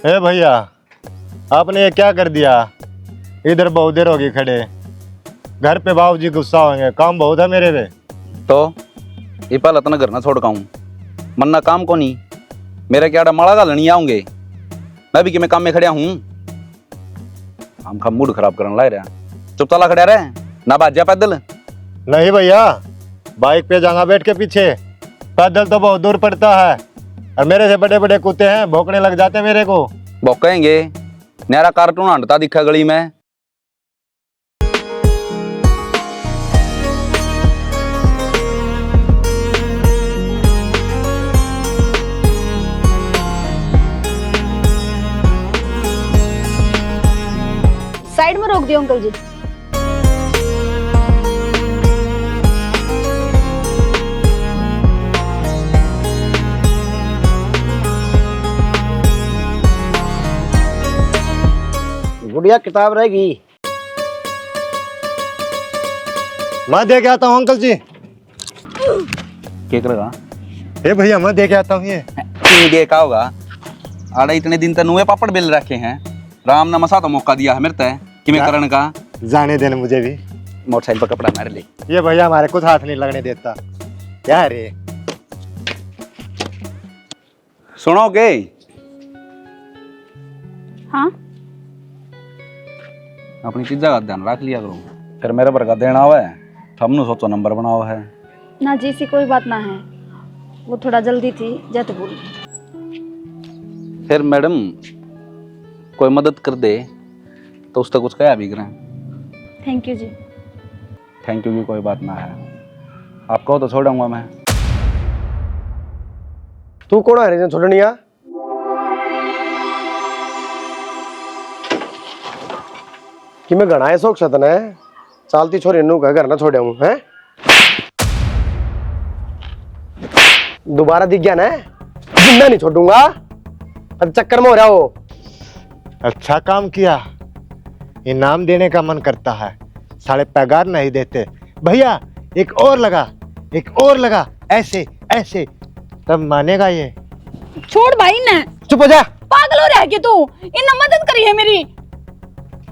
ए भैया, आपने ये क्या कर दिया? इधर बहुत देर होगी खड़े। घर पे बाबूजी गुस्सा होंगे, काम बहुत है मेरे पे। तो ये पहले तो घर ना छोड़ काऊं मन्ना काम को नहीं मेरे क्या माड़ा का लनी आऊंगे मैं भी कि मैं काम में खड़िया हूं। हम का मूड खराब करने लाए रहा चुप चाला खड़ा रहे ना बाजा पैदल। नहीं भैया, बाइक पे जाना बैठ के पीछे। पैदल तो बहुत दूर पड़ता है और मेरे से बड़े बड़े कुत्ते हैं, भौंकने लग जाते मेरे को। भौंकेंगे नया कार्टून हंडता दिखा गली में। साइड में रोक दियो अंकल जी। गुड़िया किताब रहेगी। मैं दे के आता हूँ अंकल जी। क्या करेगा ए भैया, मैं दे के आता हूँ ये। दे का होगा आड़े इतने दिन तक नुए पापड़ बेल रखे हैं। राम ने मसा तो मौका दिया है मेरे तय कि मैं करण का जाने देने मुझे भी। मोटरसाइकिल पर कपड़ा मार ले। ये भैया हमारे कुछ हाथ नहीं लगने देता। क्या रे? सुनोगे? हाँ अपनी चीजा का ध्यान रख लिया करो। फिर मेरे पर का देना हुआ है हमने सोचो नंबर बनाओ है ना जी, सी कोई बात ना है, वो थोड़ा जल्दी थी जत बोल। फिर मैडम कोई मदद कर दे तो उसका कुछ कहा भी करें। Thank you ji. Thank you की कोई बात ना है, आप कहो तो छोड़ूंगा मैं। तू कौन है रीजन छोड़निया? कि मैं घना है शौक सतन है चालती छोरी नू घर ना छोड़े हूं हैं। दोबारा दिख गया ना जिंदा नहीं छोड़ूंगा। अब चक्कर में हो रहा हो। अच्छा काम किया। इनाम देने का मन करता है, साले पगार नहीं देते। भैया एक और लगा, एक और लगा, ऐसे ऐसे, तब मानेगा ये। छोड़ भाई ने। चुप हो जा। पागल हो रहा है कि तू? इन मदद करी है मेरी।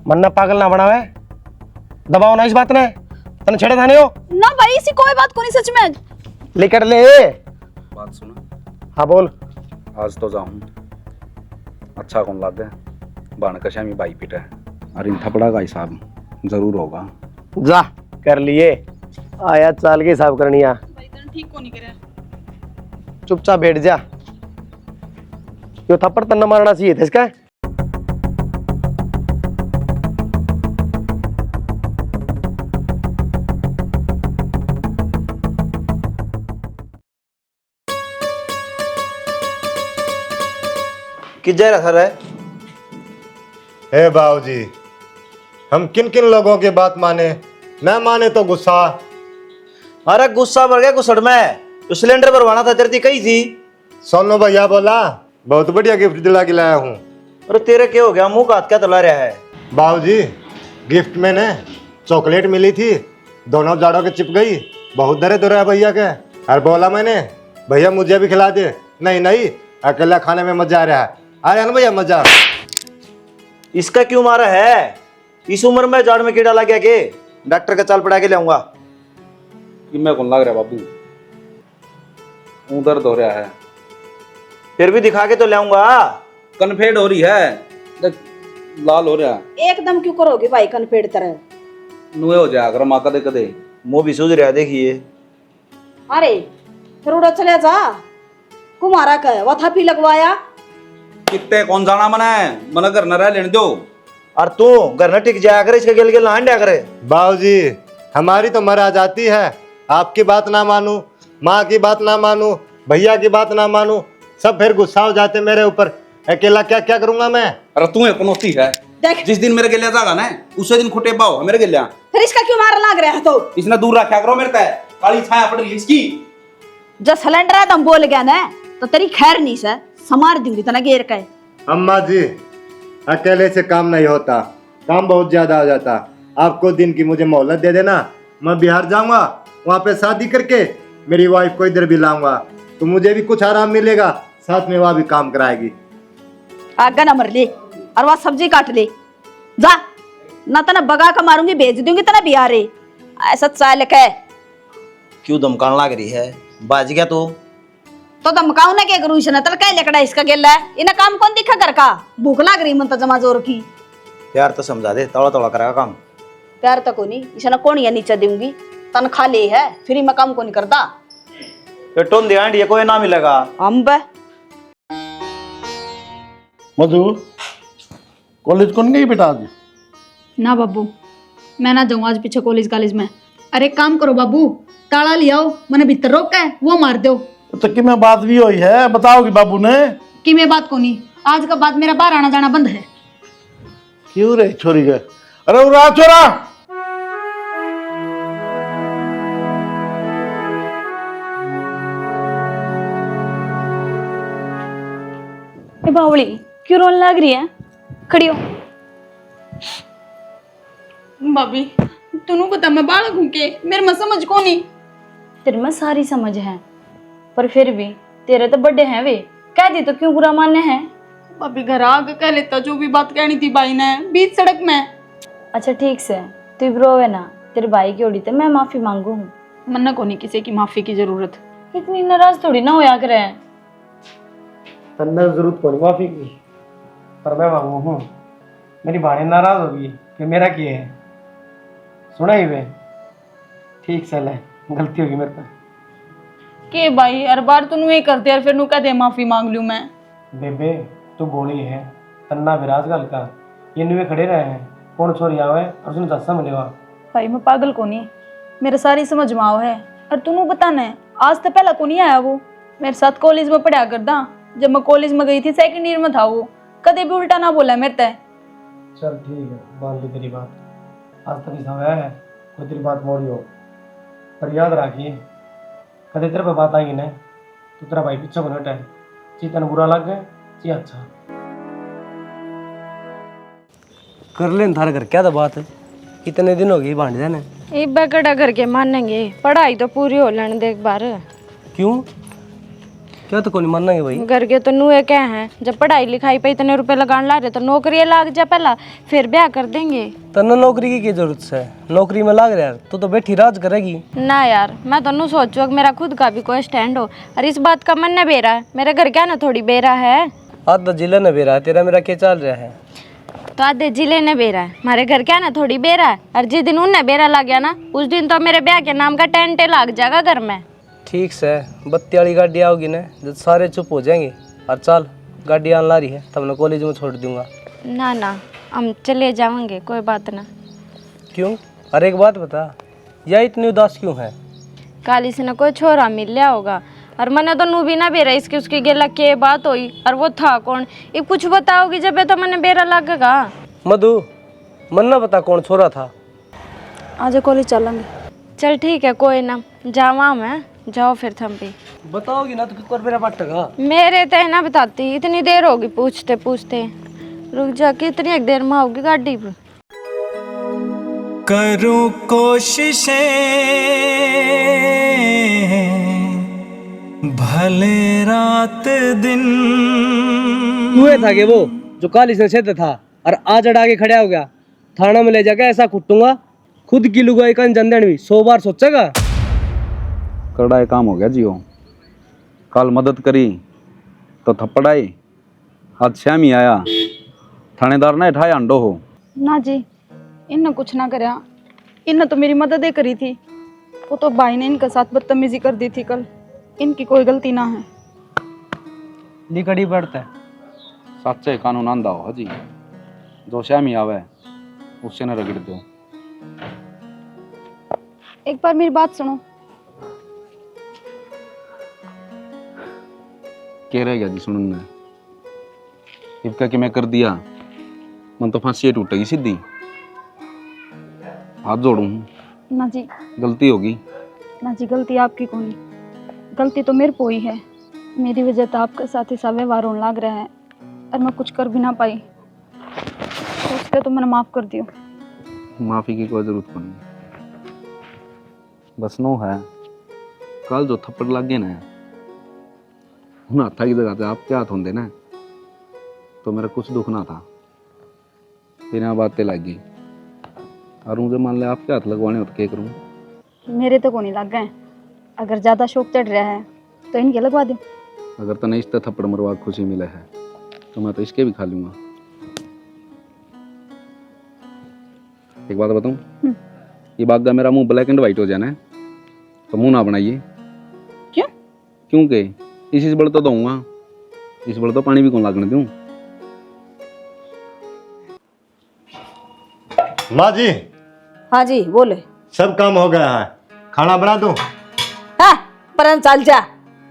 मन्ना पागल ना बनावे, दबाओ ना इस बात ने। तने छेड़े थाने हो ना भाई, इसी कोई बात को नहीं सच में। लेकर ले। बात सुनो। हाँ बोल। आज तो जाऊं अच्छा कौन लागे बाण कशा में बाई पिटा है और इन थपड़ा का हिसाब जरूर होगा। जा कर लिए आया चाल के हिसाब करनिया। ठीक को नहीं करे। चुपचाप बैठ जा। यो थप्पड़ तन्ना मारना चाहिए था इसका। किस जा रहा है? हे बाबूजी, हम किन किन लोगों की बात माने? न माने तो गुस्सा। अरे गुस्सा भर गया गुस्सड़ में। तो सिलेंडर भरवाना था तेरी कही थी। सोनू भैया बोला बहुत बढ़िया गिफ्ट दिला के लाया हूँ। अरे तेरे क्या हो गया? मुंह का हाथ क्या तला रहा है? बाबूजी गिफ्ट में ने चॉकलेट मिली थी, दोनों जाड़ों के चिप गई। बहुत दर्द हो रहा है भैया के। और बोला मैंने भैया मुझे भी खिला दे। नहीं नहीं, अकेला खाने में मजा आ रहा है। आया ना भैया मजा? इसका क्यों मारा है? इस उम्र में जाड़ में कीड़ा लग गया के? डॉक्टर का चाल पड़ा के लाऊंगा। कि मैं कौन लग रहा बाबू दर्द हो रहा है। फिर भी दिखा के तो लाऊंगा। कन्फेड हो रही है, लाल हो रहा। एकदम क्यों करोगे भाई कनपेड़ तरह? नुए हो जाया करो माँ कदे कदे। मुंह भी सूझ रहा है, देखिए। अरे फिर उड़ा चले जा। कुमारा का वो था पी लगवाया। कितने कौन जाना मना घर न रह लेने दो। और तू घर न टिक जाया करे, इसके गिल गिल ना हंडा करे। बाबूजी हमारी तो मर आ जाती है, आपकी बात ना मानूं, माँ की बात ना मानूं, भैया की बात ना मानूं, सब फिर गुस्सा हो जाते मेरे ऊपर। अकेला क्या क्या करूंगा मैं? अरे तू पनौती है। देख जिस दिन मेरे गिलिया जागा ना उसे दिन खुटे पाओ मेरे गिलिया। फिर इसका क्यों मार लग रहा है? तो इसने दूर रखा करो मेरे तय काली छाया पड़ रही इसकी। जब सिलेंडर है तुम बोल गया ना तो तेरी खैर नहीं से समार दूंगी तना घेर के। अम्मा जी अकेले से काम नहीं होता, काम बहुत ज्यादा हो जाता। आपको दिन की मुझे मोहलत दे देना, मैं बिहार जाऊंगा, वहाँ पे शादी करके मेरी वाइफ को इधर भी लाऊंगा, तो मुझे भी कुछ आराम मिलेगा, साथ में वहाँ भी काम कराएगी। आगा ना मर ले और वह सब्जी काट ले जा, ना तना बगा का मारूंगी, भेज दूंगी तना बिहार रे। ऐसा चालक है क्यों धमकाने लग रही है? बाज गया तू? तो धमकाऊ ना क्या करूँ, इसने तल क्या लकड़ा इसका गेला है, इन्हें काम कौन दिखा घर का, भूख लग रही मन तो जमा जोर की। प्यार तो समझा दे, तोड़ा तोड़ा करेगा काम। प्यार तो कोनी, इसने कौन या नीचे दूंगी, तनख्वाह ले है, फ्री में काम को नहीं करता। ये टोन दिया ये कोई ना मिलेगा। अम्ब मधु, कॉलेज कौन गई बेटा आज? ना बाबू, मैं ना जाऊँ आज पीछे कॉलेज में। अरे काम करो बाबू, ताला ले आओ, मैंने भीतर रोका है, वो मार दो। तो कि मैं बात भी हुई है, बताओगी बाबू ने? कि मैं बात को नहीं, आज का बाद मेरा बाहर आना जाना बंद है। क्यों रे छोरी के? अरे उरा छोरा, ए बावली, क्यों रोने लग रही है? खड़ी हो। भाभी, तूने बता मैं बालक हूँ के, मेरे में समझ को नहीं। तेरे में सारी समझ है, पर फिर भी तेरे तो बड़े हैं वे, कह दी तो क्यों बुरा मानने हैं? भाभी घर आके कह लेता जो भी बात कहनी थी भाई ने, बीच सड़क में। अच्छा ठीक से, तू ब्रो है ना, तेरे भाई की ओड़ी ते मैं माफी मांगू हूँ। मन्ना को नहीं किसी की माफी की जरूरत। इतनी नाराज थोड़ी ना होया करे। तन्ने जरूरत कोनी माफी की, पर मैं मांगू हूँ। मेरी भाणी नाराज होगी कि मेरा किए है, सुना ही वे। ठीक से ले, गलती होगी मेरे पे। के भाई हर बार तू ये करते यार, फिर नु कहते माफी मांग लूं मैं। बेबे तू बोली है, तन्ना विराज गल का, ये नुए खड़े रहे हैं, कौन छोरी आवे और उसने दस्सा मिलेगा। भाई मैं पागल को नहीं, मेरे सारी समझ में आओ है, और तू बताना है आज तो पहला को नहीं आया वो, मेरे साथ कॉलेज में पढ़ा करदा। जब मैं कॉलेज में गई थी सेकंड ईयर में था वो, कदे भी उल्टा ना बोला मेरे ते। चल ठीक है, मान ली तेरी बात, आज तक ऐसा हुआ है कोई तेरी बात मोड़ी हो, पर याद रखिए कदे तेरे पे बात आएगी ना तो तेरा भाई पीछे को हटे, चीतन बुरा लग गया ची अच्छा कर ले। थारे घर क्या था बात, कितने दिन हो गई भांड जाने? एक बकड़ा करके मानेंगे, पढ़ाई तो पूरी हो लेने दे एक बार। क्यों, क्या तो कौन मानेंगे भाई? घर के तो नुए क्या हैं, जब पढ़ाई लिखाई पे इतने रुपए लगाने ला रहे तो नौकरी लाग जा पहला, फिर ब्याह कर देंगे। तन्ना नौकरी की जरूरत है, नौकरी में लाग रहा है तो बैठी राज करेगी ना यार, मैं तो नू सोचू कि मेरा खुद का भी कोई स्टैंड हो, और इस बात का मन न बेरा है, मेरे घर क्या ना थोड़ी बेरा है। आधा जिला न बेरा है, तेरा मेरा क्या चल रहा है? तो आधे जिले ने बेरा है, हमारे घर क्या ना थोड़ी बेरा है, और जिस दिन उनने बेरा लग गया ना, उस दिन तो मेरे ब्याह के नाम का टेंट लग जाएगा घर में। ठीक से, बत्ती वाली गाड़ी आओगी ना जब सारे चुप हो जाएंगे, और चल गाड़ी आने ला रही है तब मैं कॉलेज में छोड़ दूंगा। ना ना, हम चले जाएंगे, कोई बात ना। क्यों? अरे एक बात बता, यह इतनी उदास क्यों है? काली से न कोई छोरा मिल लिया होगा, और मैंने तो नू भी ना बेरा इसकी उसकी गेला के बात हुई, और वो था कौन ये कुछ बताओगी जब तो मैंने बेरा लगेगा। मधु, मन ना बता कौन छोरा था? आज कॉलेज चलेंगे। चल ठीक है, कोई ना, जावा मैं, जाओ फिर थम भी। बताओगी ना तो कितना मेरा पटका? मेरे तो ना बताती, इतनी देर होगी पूछते पूछते, रुक जा, कितनी एक देर में होगी गाड़ी पर। करूं कोशिशें भले रात दिन। हुए था कि वो जो काली से क्षेत्र था और आज अड़ा के खड़ा हो गया, थाना में ले जाकर ऐसा कुटूंगा खुद की लुगाई का जनदन भी 100 बार सोचेगा। कड़ा काम हो गया जियो, कल मदद करी तो थप्पड़ आई, आज श्याम ही आया, थानेदार ने उठाया अंडो हो। ना जी, इनने कुछ ना करया, इनने तो मेरी मदद ही करी थी, वो तो भाई ने इनके साथ बदतमीजी कर दी थी कल, इनकी कोई गलती ना है। लिकड़ी पड़ता है, सच्चे कानून आंदा हो जी, जो श्याम ही आवे उससे न रगड़ दो। एक बार मेरी बात सुनो। कह रह गया जी सुनने, इबका कि मैं कर दिया, मन तो फांसी टूटेगी सीधी, हाथ जोड़ू ना जी, गलती होगी। ना जी, गलती आपकी कौन, गलती तो मेरे को ही है, मेरी वजह तो आपके साथ ऐसा व्यवहार होने लग रहा है, और मैं कुछ कर भी ना पाई, तो उसके तो मैंने माफ़ कर दियो। माफी की कोई जरूरत नहीं, बस नो है कल जो थप्पड़ लग गए ना, उन हाथा की जगह आप क्या हाथ होंगे ना, तो मेरा कुछ दुख ना था, बिना बातें लग गई। और मुझे मान ले आपके हाथ लगवाने हो तो क्या करूँ? मेरे तो को नहीं लग गए। अगर ज्यादा शौक चढ़ रहा है तो इनके लगवा दो। अगर तने इस थप्पड़ मरवा के खुशी मिले है तो मैं तो इसके भी खा लूंगा। एक बात बताऊं, ये बात मेरा मुंह ब्लैक एंड व्हाइट हो जाना है तो मुंह ना बनाइए। क्यों? क्योंकि इसी से बड़ तो दूंगा, इस बड़ तो पानी भी कौन लागने दूं। माँ जी, हाँ जी बोले। सब काम हो गया है, खाना बना दूं? हाँ परन चल जा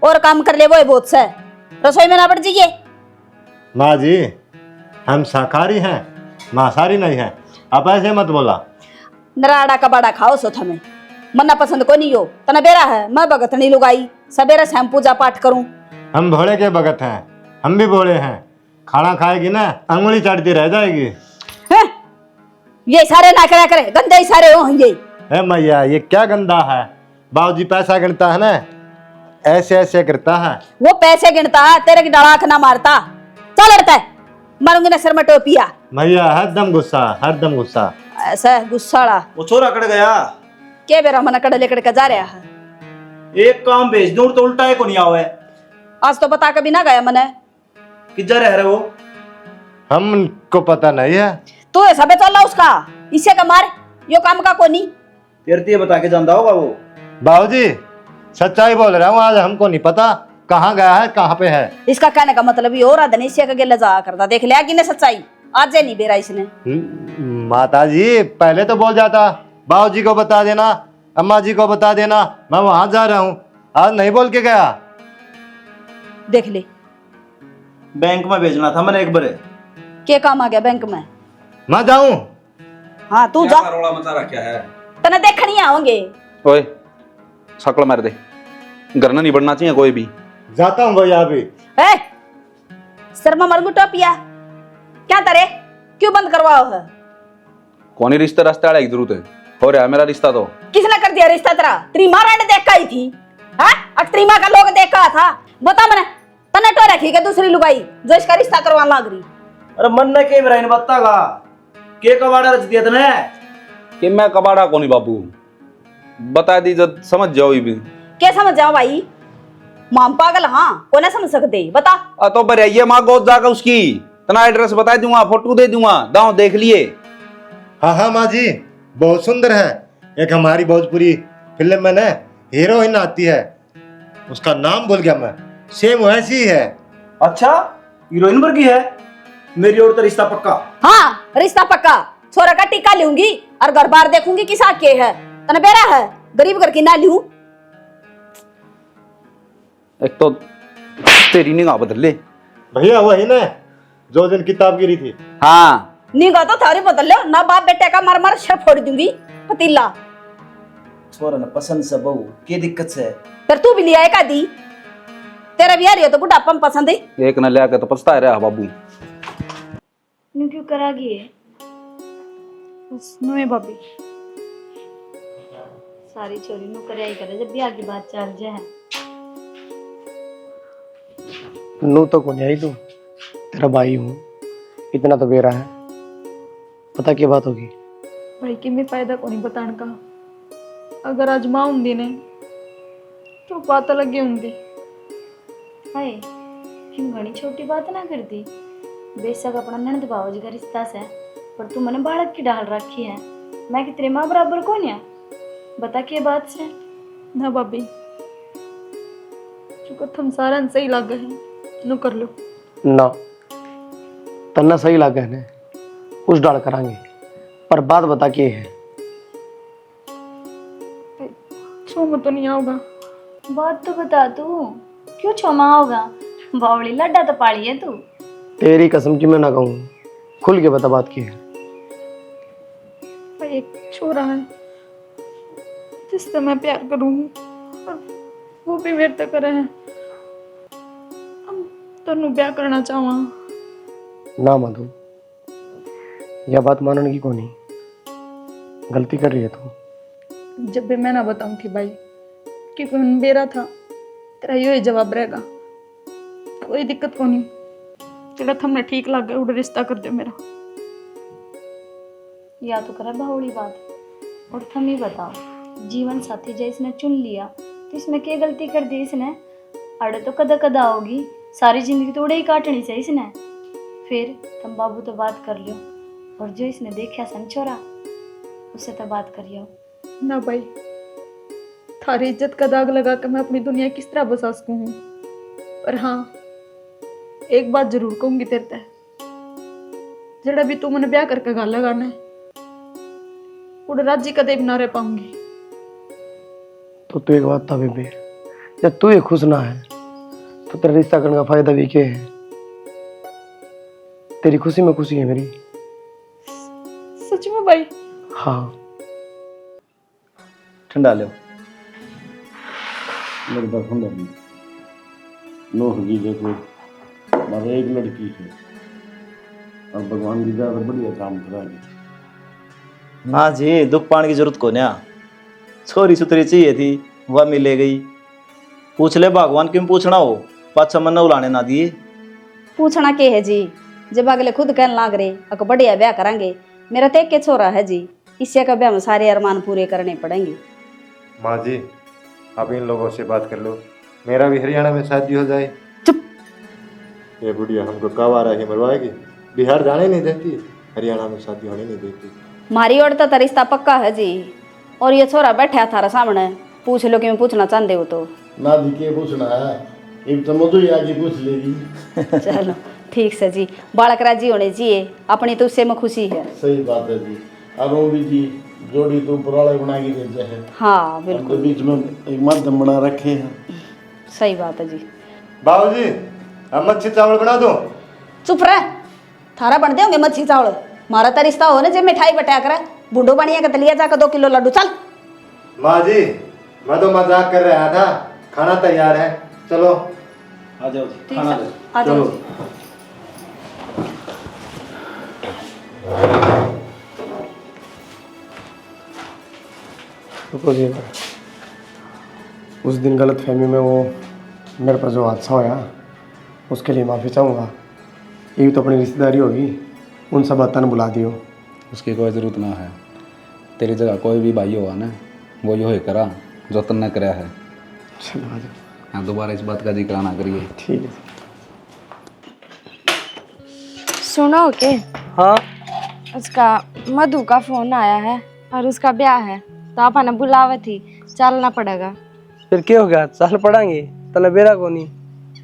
और काम कर ले, वो बहुत से रसोई में ना पड़ जाइए। माँ जी, हम शाकाहारी हैं, मांसाहारी नहीं है। आप ऐसे मत बोला। नराड़ा कबाड़ा खाओ सो थमें मन्ना पसंद को नहीं हो तना बेरा है। मैं भगत नहीं लुगाई, सवेरे शाम पूजा पाठ करूं। हम भोले के भगत हैं, हम भी भोले हैं। खाना खाएगी ना अंगुली चाटती रह जाएगी। हैं? ये सारे ना करा करे, गंदे ही सारे हो ये। है मैया, ये क्या गंदा है? बाबूजी पैसा गिनता है ना, ऐसे ऐसे करता है। वो पैसे गिनता है, तेरे की डड़ाक ना मारता। चल लड़ता है, मारूंगी ना सर में टोपिया। मैया हरदम गुस्सा, हरदम गुस्सा। ऐसा गुस्साड़ा वो छोरा कट गया। के बेरा मना कड़ लेकर के जा रहा है। एक काम भेज दूं तो उल्टा है को नहीं आवे। आज तो बता कभी ना गया मने। किधर रह रहे वो? हमको पता नहीं है। तू ऐसा बे चल उसका इसे का मार, यो काम का कोनी। तेरे ते बता के जानता होगा वो। बाबूजी सच्चाई बोल रहा हूँ, आज हमको नहीं पता कहाँ गया है, कहाँ पे है। इसका कहने का मतलब ये और धनेशिया का गेला जा करता, देख लिया कि ने सच्चाई आज जे नहीं बेरा इसने। माता जी पहले तो बोल जाता, बाबूजी को बता देना, अम्मा जी को बता देना, मैं वहां जा रहा हूँ। आज नहीं बोल के गया। देख ले बैंक में भेजना था मैंने एक बार। के काम आ गया बैंक में। मैं जाऊं? हाँ तू जा, रोला मचा रखा है। तने देखनी आओगे। ओए सकल मार दे, घर ना नहीं बढ़ना चाहिए कोई भी। जाता हूँ भैया अभी। ए शर्मा मरगु टोपिया क्या तरे, क्यों बंद करवाओ है? कौन ही रिश्ते रास्ते वाला की जरूरत है? हो रहा है मेरा रिश्ता तो। किसने कर दिया रिश्ता तेरा? तेरी माँ ने देखा ही थी। हाँ अब तेरी माँ का लोग देखा था। बता मैंने तने तो रखी के दूसरी लुगाई जो इसका रिश्ता करवाने लग रही। अरे मन ने के बराइन बत्ता का के कबाड़ा रच दिया तने कि मैं कबाड़ा कौन ही बाबू, बता दी जब समझ जाओ ये भी। क्या समझ जाओ भाई, माम पागल। हाँ को ना समझ सकते बता। तो बढ़िया माँ गोद जाकर उसकी तना एड्रेस बता दूंगा, फोटो दे दूंगा, दांव देख लिए। हाँ हाँ माँ जी बहुत सुंदर है। एक हमारी भोजपुरी फिल्म में ना हीरोइन आती है, उसका नाम भूल गया मैं, सेम वैसी ही है। अच्छा हीरोइन वर्गी है। मेरी और तो रिश्ता पक्का। हाँ रिश्ता पक्का। छोरा का टीका लूंगी और घर बार देखूंगी किसा के है। तना बेरा है गरीब घर की ना लूं। एक तो तेरी निगाह बदल ले। भैया वही ना जो दिन किताब गिरी थी। हाँ निगाह तो थारी बदल लो ना, बाप बेटे का मर मर सिर फोड़ दूंगी पतीला। छोरा ने पसंद से बहू के दिक्कत से। फिर तू भी लिया एक आधी, तेरा भी आ रही हो तो बुढ़ापा में पसंद है। एक न लिया के तो पछता रहा बाबू। नु क्यों करागी है बस नुए भाभी सारी छोरी नु कराई करे जब ब्याह की बात चल जाए। नू तो कौन आई तू, तेरा भाई हूँ, इतना तो बेरा है, पता क्या बात होगी? भाई के में फायदा को नहीं बताने का। अगर आज माँ होंगी ने तो बात अलग ही होंगी। हाय क्यों घनी छोटी बात ना करती। बेशक अपना ननद बाबूजी का रिश्ता से, पर तू मैंने बालक की डाल रखी है। मैं कि तेरे माँ बराबर कौन है? बता के बात से ना भाभी, चुका तुम सारा सही लग है नु कर लो ना तन्ना सही लगा है ने उस डाल करांगे, पर बात बता के है। छोमा तो नहीं आओगा। बात तो बता तू, क्यों छोमा होगा? बावड़ी लड्डा तो पाली है तू। तेरी कसम की मैं ना कहूँ, खुल के बता बात की है। एक छोरा है जिससे मैं प्यार करूंगी और वो भी मेरे तक करे हैं। तनु ब्याह करना चाहूँ। ना मधु, यह बात मानने की कोनी, गलती कर रही है तू। जब भी मैं ना बताऊं थी भाई, क्योंकि मेरा था तेरा यो ही जवाब रहेगा। कोई दिक्कत को नहीं, जेड़ा थमने ठीक लग गया उड़ा रिश्ता कर दो मेरा। या तो करे बाहुड़ी बात, और तुम ही बताओ, जीवन साथी जो इसने चुन लिया तो इसमें क्या गलती कर दी इसने? अड़े तो कदा कदा होगी, सारी जिंदगी तो उड़े ही काटनी चाहिए इसने। फिर तुम बाबू तो बात कर लियो, और जो इसने देखा सन छोरा उससे तो बात करियो। ना भाई, थारी इज्जत का दाग लगा कर मैं अपनी दुनिया किस तरह बसा सकूं हूँ। पर हाँ, एक बात जरूर कहूंगी तेरे ते, जड़ा भी तू मैंने ब्याह करके गाल लगाना है उड़ राजी कदे भी ना रह पाऊंगी। तो एक बात था बेबे, जब तू ये खुश ना है तो तेरा रिश्ता करने का फायदा भी क्या है? तेरी खुशी में खुशी है मेरी। सच में भाई? हाँ। ठंडा लो। मेरे पास हम नहीं नोह जी देखो, हमारे एक लड़की है और भगवान की दया से बढ़िया काम कराएगी। ना जी, दुख पाने की जरूरत को ना, छोरी सुतरी चाहिए थी वह मिले गई। पूछ ले भगवान, क्यों पूछना हो? पाछा मन उलाने ना दिए। पूछना के है जी, जब अगले खुद कहने लाग रहे अक बढ़िया ब्याह करांगे। मेरा तो एक के छोरा है जी, इससे का ब्याह में सारे अरमान पूरे करने पड़ेंगे। माँ जी, आप इन लोगों से बात कर लो, मेरा भी हरियाणा में शादी हो जाए। चुप। ये बुढ़िया हमको कब आ रहा है मरवाएगी, बिहार जाने नहीं देती, हरियाणा में शादी होने नहीं देती। मारी ओर तो रिश्ता पक्का है जी, और ये छोरा बैठा थारा सामने, पूछ लो कि मैं पूछना चाहते हो तो। ना दी के पूछना है, एक तो मधु ही आगे पूछ लेगी। चलो ठीक से जी, बालक राजी होने चाहिए, अपनी तो उससे में खुशी है। सही बात है जी। और वो भी जी जोड़ी तो पुराने बना के देते हैं। हाँ हम बिल्कुल, तो बीच में एक माध्यम बना रखे हैं। सही बात है जी। बाबू जी, अब मच्छी चावल बना दो। चुप रह, थारा बन देंगे मच्छी चावल, मारा तो रिश्ता हो ना जब मिठाई बटा कर बूढ़ो बनिया के तलिया जाकर 2 किलो लड्डू। चल। माँ जी, मैं तो मजाक कर रहा था, खाना तैयार है, चलो आ जाओ जी, ठीक खाना है, लो। आ जाओ। रुको जी, उस दिन गलत फहमी में वो मेरे पर जो हादसा होया उसके लिए माफ़ी चाहूँगा। ये तो अपनी रिश्तेदारी होगी, उन सब बातों ने बुला दियो। उसकी कोई ज़रूरत ना है। तेरी जगह कोई भी भाई होगा ना, वो यो ही करा जो तन्ने कराया है। चलो आ जाओ। हाँ, दोबारा इस बात का जिक्र ना करिए। ठीक है। सुनो के, हाँ। उसका मधु का फोन आया है और उसका ब्याह है, तो आप ना बुलावे थी, चलना पड़ेगा। फिर क्या हो गया, चल पड़ेंगे। तले बेरा को नहीं,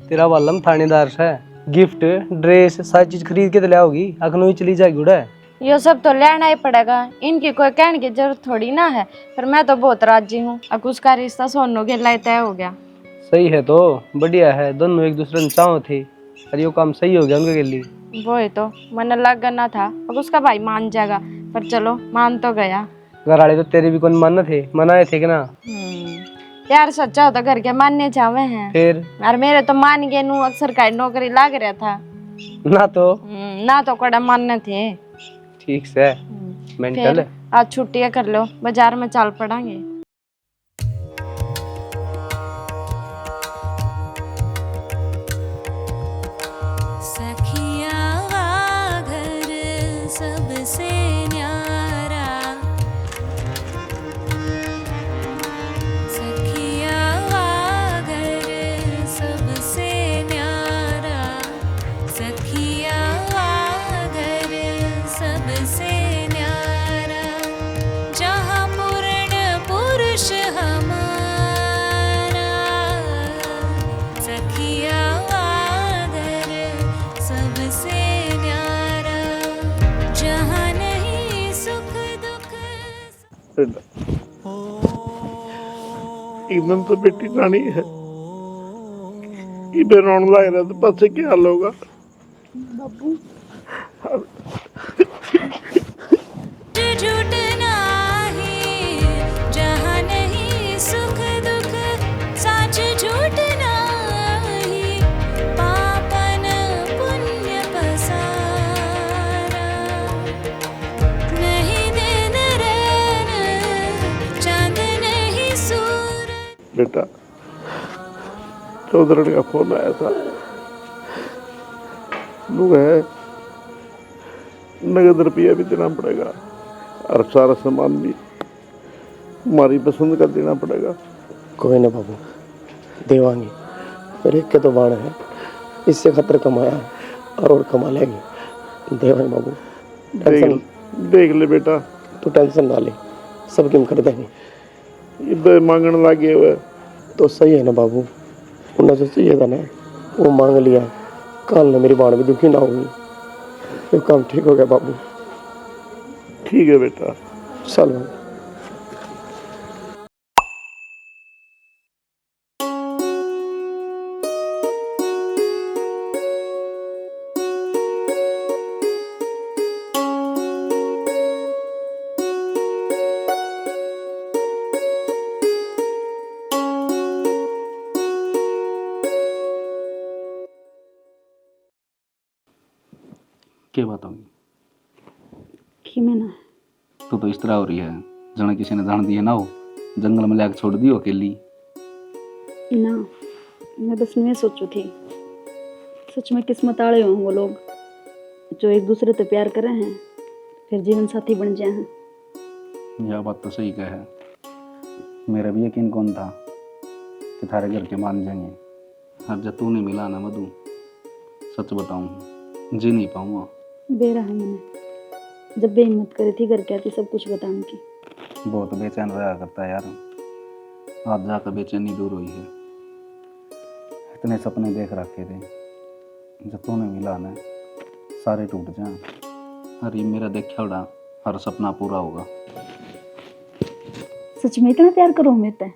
तेरा वालम थानेदार है, गिफ्ट ड्रेस सारी चीज खरीद के तो लाओगी, अखनू ही चली जाएगी उड़ा। ये सब तो लेना ही पड़ेगा, इनकी कोई कहने की जरूरत थोड़ी ना है। पर मैं तो बहुत राजी हूँ, अब उसका रिश्ता सोनू के लिए तय हो गया। सही है, तो बढ़िया है, दोनों एक दूसरे ने चाहो थे और ये काम सही हो गया उनके लिए। वो ही तो मन लगना था, अब उसका भाई मान जाएगा, पर चलो मान तो गया। घर वाले तो तेरे भी कौन मानना थे, मनाए थे कि ना? यार सच्चा होता घर के मानने चाहे हैं, फिर और मेरे तो मान गए नू, अक्सर का नौकरी लाग रहा था ना, तो ना तो कड़ा मानने थे। ठीक से मेंटल फिर आज छुट्टियां कर लो, बाजार में चल पड़ेंगे। सबसे न्यारा, सखिया घर सबसे न्यारा, सखिया घर सबसे न्यारा, जहाँ पूर्ण पुरुष हमारा, सखिया घर सबसे न्यारा, जहाँ नहीं सुख दुख। एकदम तो बेटी रानी है, इधर रोने लग रहा तो पासे क्या हाल होगा? झूठ नाही, जहाँ नहीं सुख दुख, साच झूठ नाही, पापन पुण्य पसारा, नहीं दिन रैन, चांद नहीं सूरज। बेटा, चौधरी का फोन आया था, लोग है, नगद रुपया भी देना पड़ेगा और सारा सामान भी हमारी पसंद का देना पड़ेगा। कोई ना बाबू, देवांगे। फिर एक के तो बाण है, इससे खतर कमाया है और कमा लेंगे। देवांगे बाबू, टेंशन देख ले बेटा, तू टेंशन ना ले, सब किम कर देंगे। इधर मांगने लगे हुए तो सही है ना बाबू, उन्हें जो चाहिए था ना वो मांग लिया। कल ने मेरी बाण भी दुखी ना होगी। ये काम ठीक हो गया बाबू। ठीक है बेटा, चल बाबू। क्या बात होगी? कि मैं ना तू तो इस तरह हो रही है जने किसी ने जान दी है ना हो, जंगल में लाके छोड़ दी हो अकेली। ना, मैं बस मैं सोचू थी, सच में किस्मत आड़े हों वो लोग जो एक दूसरे से प्यार कर रहे हैं फिर जीवन साथी बन जाए हैं। यह बात तो सही कह है। मेरा भी यकीन कौन था कि थारे घर के मान जाएंगे। अब जब तू नहीं मिला ना मधु, सच बताऊं जी नहीं पाऊंगा। बेरा है मैंने जब बेहिम्मत करी थी घर के आती सब कुछ बताने की। बहुत बेचैन रहा करता है यार, आज जाकर बेचैनी दूर हुई है। इतने सपने देख रखे थे, जब तूने मिला ना सारे टूट जाए। अरे मेरा देखा उड़ा हर सपना पूरा होगा। सच में इतना प्यार करो मेरे पे,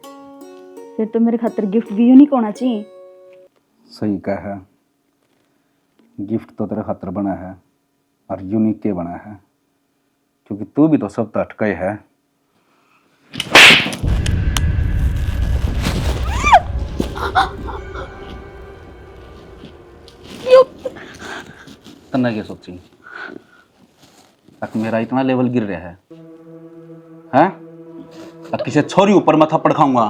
फिर तो मेरे खातर गिफ्ट भी यूनिक होना चाहिए। सही कहा है, गिफ्ट तो तेरे खातर बना है और यूनिक के बना है, क्योंकि तू भी तो सब तो अटके है। तन्ना क्या सोची तक मेरा इतना लेवल गिर रहा है हैं? अब किसी छोरी ऊपर मैं थप्पड़ खाऊंगा।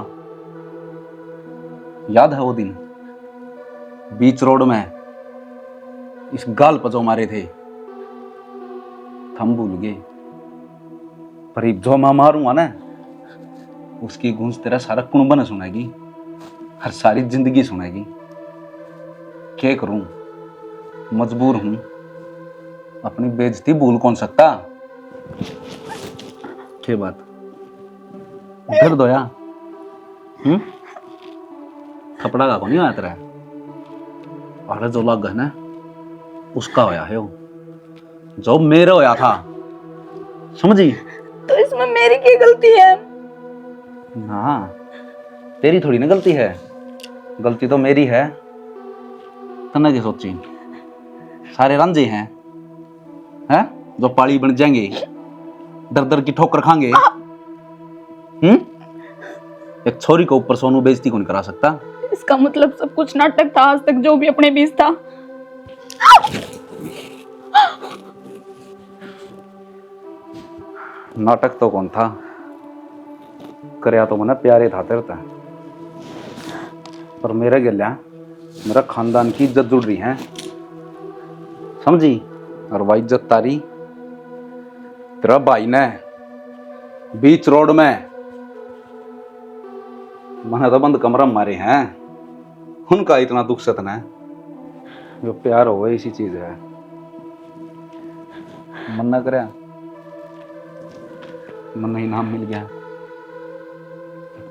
याद है वो दिन बीच रोड में इस गाल पर जो मारे थे, हम भूल गए। पर जो मैं मारूंगा ना उसकी गूंज तेरा सारा कुनबा न सुनेगी, हर सारी जिंदगी सुनेगी। क्या करूं, मजबूर हूं, अपनी बेइज्जती भूल कौन सकता। क्या बात दर्द होया? थपड़ा का को नहीं आया तेरा, और जो लग है ना उसका होया है वो, जो मेरा होया था, समझी? तो इसमें मेरी क्या गलती है? ना तेरी थोड़ी ना गलती है, गलती तो मेरी है। तन्ना की सोची सारे रंजे हैं जो पाली बन जाएंगे, दर दर की ठोकर खाएंगे। एक छोरी को ऊपर सोनू बेइज्जती कौन करा सकता? इसका मतलब सब कुछ नाटक था आज तक जो भी अपने बीच था। नाटक तो कौन था, करया तो मना प्यारे था तेरे था। पर मेरे गल्या मेरा खानदान की इज्जत जुड़ रही है, समझी? और वह इज्जत तारी तेरा भाई ने बीच रोड में मैंने तो बंद कमरा मारे हैं, उनका इतना दुख सतना है। जो प्यार हो इसी चीज है, मन ना करे मन इनाम मिल गया,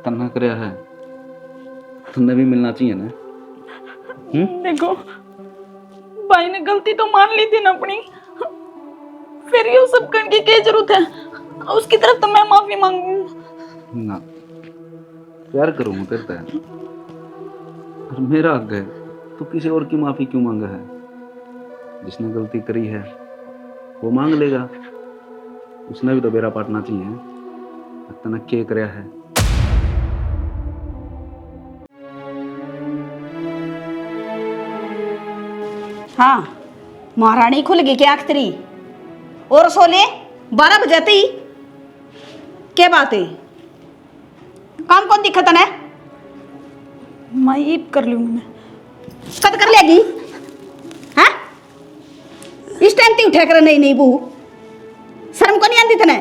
तन्ना करे है तन्ने भी मिलना चाहिए ना। देखो भाई ने गलती तो मान ली थी ना अपनी, फिर ये सब करने की क्या जरूरत है? उसकी तरफ तो मैं माफी मांगू ना, प्यार करूँ तेरे से, और मेरा हक है, तो किसी और की माफी क्यों मांगा है? जिसने गलती करी है वो मांग लेगा, उसने भी तो बेरा पाटना चाहिए। इतना क्या कराया है? हाँ, महारानी खुल गई क्या अख्तरी? और सोले 12 बजे ही क्या बात है? काम कौन दिखता ना? मैं ये कर लूंगी, मैं कद कर लेगी? हाँ? इस टाइम ती उठा कर नहीं नहीं बू शर्म को नहीं आती तने।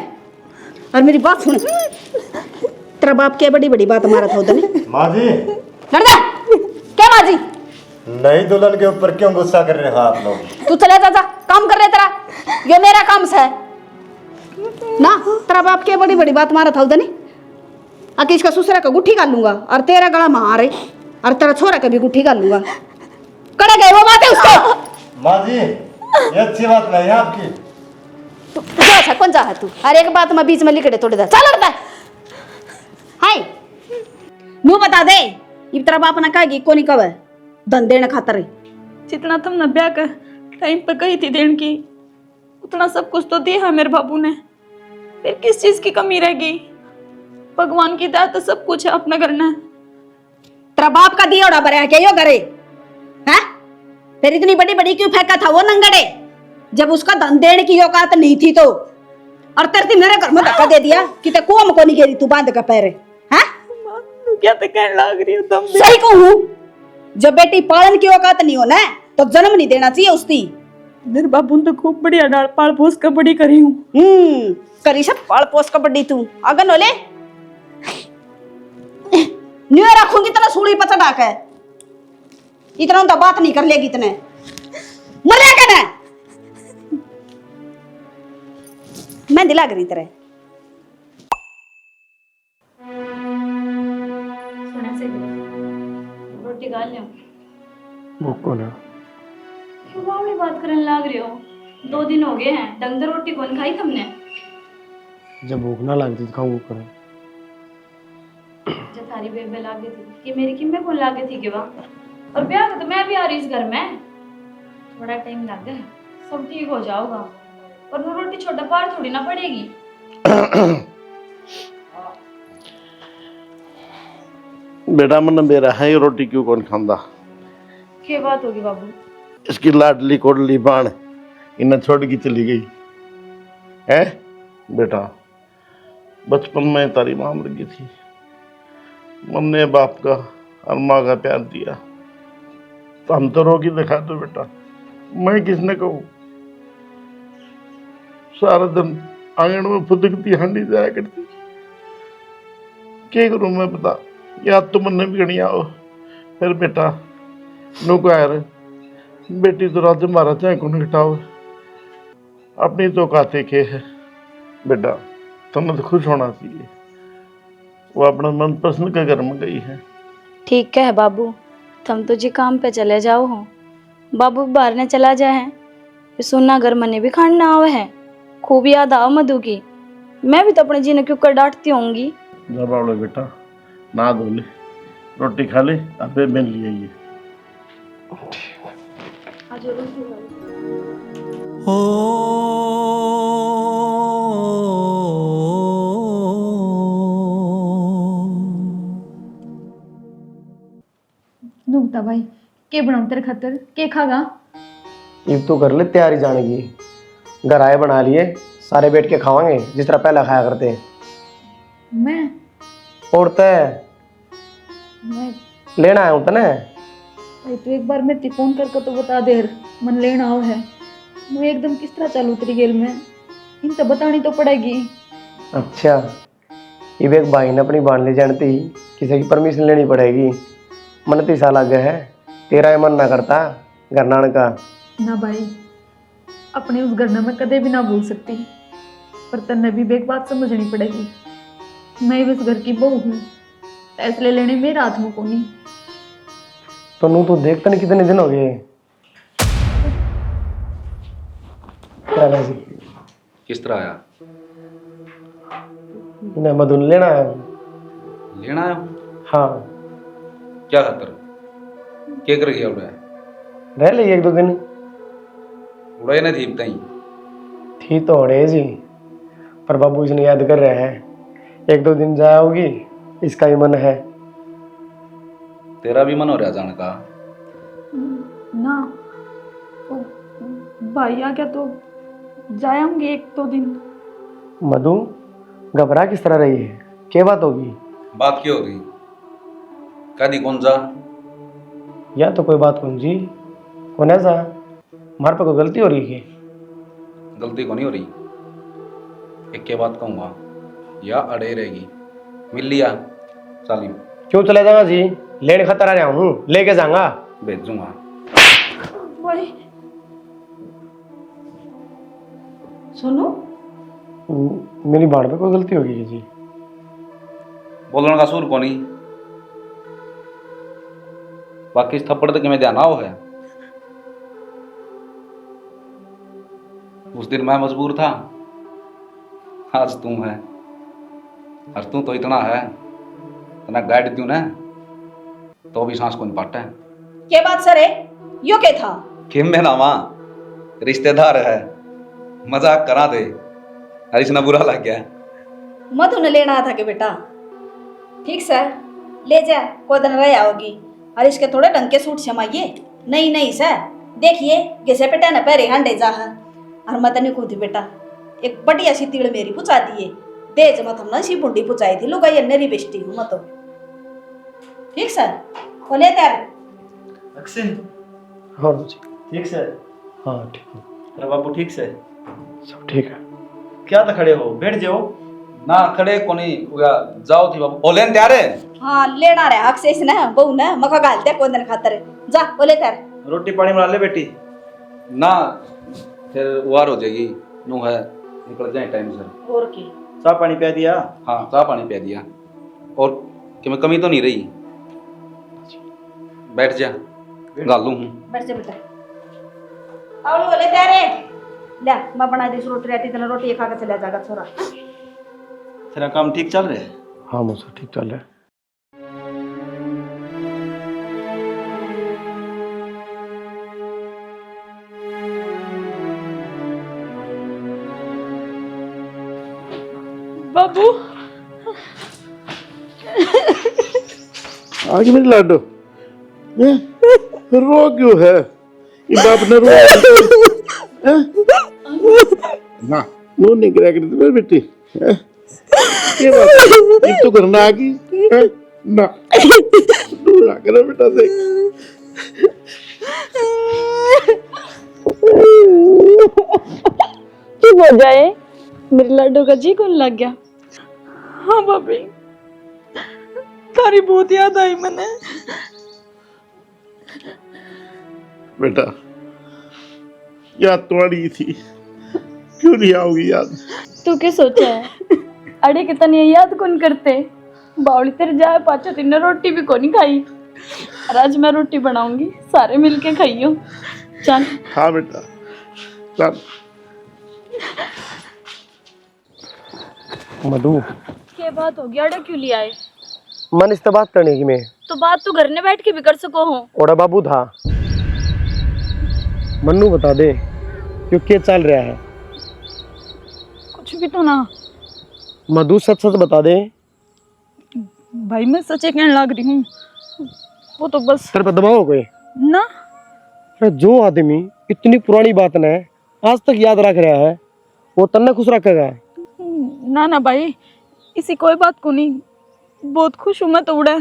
और मेरी बात सुन, तेरा बाप क्या बड़ी बड़ी बात मारा था उधर। माँ जी लड़दा क्या माँ जी? नई दुल्हन के ऊपर क्यों गुस्सा कर रहे हो आप लोग? तू चले जा, काम कर रहे तेरा, ये मेरा काम है ना। तेरा बाप क्या बड़ी बड़ी बात मारा था उधर। आके इसका ससुरा का गुट्ठी कर लूंगा और तेरा गला मारे और तेरा छोरा का भी गुट्ठी कर लूंगा। कड़े गए वो बात है उसको। माँ जी ये अच्छी बात नहीं है आपकी। तू जा अच्छा कौन जा है तू? हर एक बात में बीच में लिखड़े तोड़ दे। चल लड़ता हाय मुंह बता दे। ये तेरा बाप ना कहेगी कोनी कब है धन देने खातर। जितना तुमने ब्याह कर टाइम पे कही थी देन की, उतना सब कुछ तो दिया मेरे बाबू ने, फिर किस चीज की कमी रहेगी? भगवान की दया तो सब कुछ है अपना करना है। तेरा बाप का दिया बड़ा क्या यो करे हैं? फिर इतनी बड़ी बड़ी क्यों फेंका था वो नंगड़े जब उसका धन देने की औकात नहीं थी तो? और तेरे मेरे घर में धक्का दे दिया कि ते कुआं में को नहीं गिरी तू बांध का पैर हैं? क्या तो कहने लग रही हो तुम? सही कहूं, जब बेटी पालन की औकात नहीं हो ना तो जन्म नहीं देना चाहिए उसकी। मेरे बाबू ने तो खूब बढ़िया डाल पाल पोस का बड़ी करी हूँ। करी सब पाल पोस का बड़ी तू अगन होले न्यू रखूंगी तना सूली पचड़ा के इतना तो बात नहीं कर लेगी इतने मरे के ना मैं दिला करी तेरे। रोटी खा लियो। भूख को ना क्यों बावली बात करने लग रहे हो? 2 दिन हो गए हैं ढंग से रोटी कौन खाई तुमने? जब भूख ना लगती तो खाऊं करें। जब थारी बेबे लागे थी कि मेरी किम्मे कौन लागे थी के वहाँ, और ब्याह में तो मैं भी आ रही इस घर में। थोड़ा टाइम लग गया, सब ठीक हो जाओगा, पर वो रोटी छोटा पार थोड़ी ना पड़ेगी। बेटा मन मेरा है ये रोटी क्यों कौन खांदा? क्या बात होगी बाबू? इसकी लाडली कोडली बाण इन्हें छोड़ के चली गई है। बेटा बचपन में तारी मां मर गई थी, मन ने बाप का और माँ का प्यार दिया, तो हम तो रोगी दिखा दो बेटा। मैं किसने कहूँ? सारा दिन आंगन में फुदकती हांडी जाया करती, क्या करूँ मैं बता? याद तो मन भी गणी आओ। फिर बेटा नु को यार बेटी तो राज मारा चाहे को हटाओ, अपनी तो काते के है बेटा, तुम्हें तो खुश होना चाहिए। वो अपना मन प्रश्न के घर में गई है। ठीक है बाबू, तुम तो जी काम पे चले जाओ हो। बाबू बाहर ने चला जाए हैं, फिर सुनना घर मने भी खाना आवे है। खूब याद आओ मधु की, मैं भी तो अपने जी ने क्यों कर डांटती होंगी। जा बावड़े बेटा, ना धो ले, रोटी खा ले, अबे बन लिए ये। नुकता भाई के बनाऊं तेरे खातर? के खागा? ईब तो कर ले तैयारी जाने की, घर आए बना लिए, सारे बैठ के खावांगे जिस तरह पहले खाया करते हैं। मैं लेना आया हूँ तने। भाई तू एक बार मेरे फोन करके तो बता दे, मन लेना आओ है। मैं एकदम किस तरह चालू तेरी गेल में, इन तो बतानी तो पड़ेगी। अच्छा, ये एक भाई ने अपनी बांध ले जानती ही किसी की परमिशन लेनी पड़ेगी। मन तीसा लग गया है, तेरा ये मन ना करता घर नान का। ना भाई, अपने उस घरना में कदे भी ना भूल सकती, पर तन्ने भी एक बात समझनी पड़ेगी। मैं भी इस घर की बहू हूँ, फैसले लेने मेरे हाथ में को नहीं। तो नू तो देखता नहीं कितने दिन हो गए। क्या जी किस तरह आया? इन्हें मधु ने लेना है। लेना आया हूँ? हाँ। क्या खातर? क्या कर गया उड़ा? रह ले 1-2 दिन। उड़ाई ना थी बताई? थी तो अड़े जी, पर बाबू इसने याद कर रहे हैं, 1-2 दिन जाया होगी, इसका ही मन है। तेरा भी मन हो रहा जाने का? ना तो भाई आ गया तो जाएंगे 1-2 दिन। मधु घबरा किस तरह रही है? क्या बात होगी? बात क्यों होगी? कदी कौन जा? या तो कोई बात कौन जी? कौन ऐसा? हमारे पे कोई गलती हो रही है? गलती को नहीं हो रही। एक के बात कहूँगा या अड़े रहेगी। मिल लिया सालिम, क्यों चले जाऊंगा जी? लेने खतर आ रहा हूँ, लेके जाऊंगा। भेजूंगा। बड़ी सुनो, मेरी बाढ़ में कोई गलती होगी क्या जी? बोलने का सूर को नहीं, बाकी इस थप्पड़ तक में ध्यान आओ है। उस दिन मैं मजबूर था, आज तुम है। और तू तो इतना है, इतना गाइड दूं ना तो भी सांस को नहीं पाटा है। क्या बात सर है? यो क्या था? किम में ना माँ रिश्तेदार है, मजाक करा दे। हरीश ना बुरा लग गया। मधु ने लेना था कि बेटा, ठीक सर ले जा, कोई दिन रह आओगी। और इसके थोड़े ढंग के सूट समाइए। नहीं नहीं सर, देखिए जैसे बेटा न पैरे हांडे जा है। और मदन को थी बेटा एक बढ़िया सी तीड़ मेरी पुचा दिए देज मत हमने सी बुंडी पुचाई थी लुगाई नरी बेचती हूँ मत। ठीक सर, खोले त्यार अक्सिन। हाँ जी ठीक से? हाँ ठीक है, अरे बाबू ठीक से? सब ठीक है। क्या तो खड़े हो, बैठ जाओ। ना खड़े को नहीं हुआ, जाओ थी बाबू। ओलेन त्यार है? हाँ लेना रे हक से इसने बहु ने मका गालते कोई दिन खातर जा बोले त्यार। रोटी पानी बना ले बेटी। ना फिर वार हो जाएगी, नू है निकल जाए टाइम से। और की चाय पानी पिया दिया? हाँ चाह पानी पिया दिया। और कि मैं कमी तो नहीं रही? बैठ जा, गालू हूँ। बैठ जा बेटा। आवली बोले त्यार है, ले मैं बना दी रोटी रहती तेने रोटी खा के चला जाएगा छोरा। तेरा काम ठीक चल रहा है? हाँ मौसा ठीक चल रहा है। बाबू आगे मेरी लाडो रो क्यों है? ये बाप ने रो ना नो नहीं गिरा करती मेरी बेटी। ये बात एक तो करना आ गई ना दूर आ कर बेटा देख। चुप हो जाए, मेरे लड्डू का जी कौन लग गया। हाँ भाभी, तारी बहुत याद आई मैंने। बेटा याद तुम्हारी थी, क्यों नहीं आओगी याद? तू क्या सोचा है? अड़े कितनी याद कौन करते। बावली तेरे जाए पाचो तीन रोटी भी को नहीं खाई। और आज मैं रोटी बनाऊंगी, सारे मिलके खाइयो। चल। हाँ बेटा चल। मधु क्या बात होगी, अड़े क्यों ले आए? मन इस बात करने की मैं तो बात तू घर में बैठ के भी कर सको हो। ओड़ा बाबू था। मन्नू बता दे क्यों क्या चल रहा है? कुछ भी तो ना मधु, सच सच बता दे। भाई मैं सच कहने लग रही हूँ, वो तो बस तेरे पे दबाव हो गए ना। अरे जो आदमी इतनी पुरानी बात ने आज तक याद रख रहा है वो तन्ने खुश रखेगा। ना ना भाई, इसी कोई बात को नहीं। बहुत खुश हूँ मैं तो उड़ा,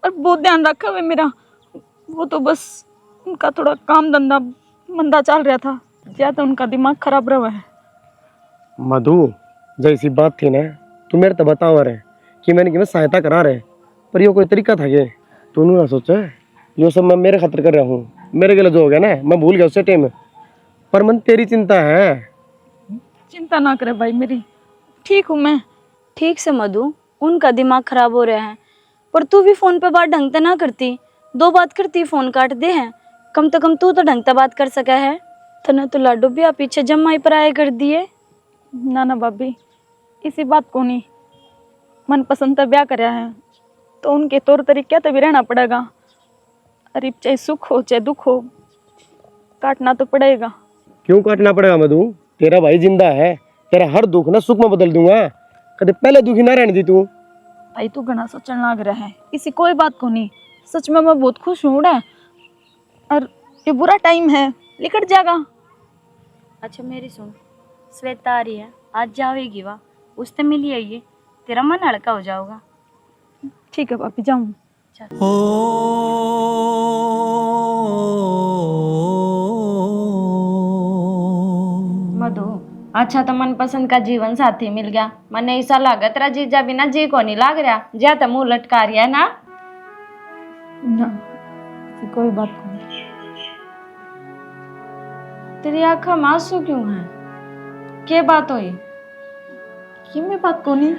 और बहुत ध्यान रखा हुआ मेरा। वो तो बस उनका थोड़ा काम धंधा मंदा चल रहा था, ज्यादा उनका दिमाग खराब रहा है। मधु जैसी बात थी ना, तू मेरे तो बताओ रहे कि मैंने कि सहायता करा रहे, पर ये कोई तरीका था ये? तूने ना सोचा ये सब मैं मेरे खातिर कर रहा हूँ। मेरे गले जो हो गया ना, मैं भूल गया उस टाइम में, पर मन तेरी चिंता है। चिंता ना करे भाई मेरी, ठीक हूँ मैं। ठीक से मधु, उनका दिमाग खराब हो रहा है, पर तू भी फोन पे बात ढंग से ना करती। दो बात करती फोन काट दे हैं। कम तो कम तू तो ढंग से बात कर सका है। तने तो लाडू भी आप पीछे जमाई पर आए कर दिए। ना ना भाभी, इसी बात को नहीं। मन पसंद तो ब्याह कराया है, तो उनके तौर तरीके तो भी रहना पड़ेगा। अरे चाहे सुख हो चाहे दुख हो, काटना तो पड़ेगा। क्यों काटना पड़ेगा मधु? तेरा भाई जिंदा है, तेरा हर दुख ना सुख में बदल दूंगा। कभी पहले दुखी ना रहने दी तू। भाई तू घना सोचने लग रहा है, इसी कोई बात को नहीं। सच में मैं बहुत खुश हूँ उड़ा, और ये बुरा टाइम है, निकट जाएगा। अच्छा मेरी सुन, श्वेता आ रही है, आज जाएगी वह, उससे मिली आइए, तेरा मन हल्का हो जाएगा। ठीक है भाभी, जाऊँ। मधु अच्छा तो मनपसंद का जीवन साथी मिल गया। मने ऐसा लगा तेरा जीजा बिना जी को नहीं लाग रहा, जा तो मुंह लटका रही है ना। ना ऐसी कोई बात नहीं। तेरी आंखों में आंसू क्यों है? क्या बात हुई? कि मैं बात को नहीं।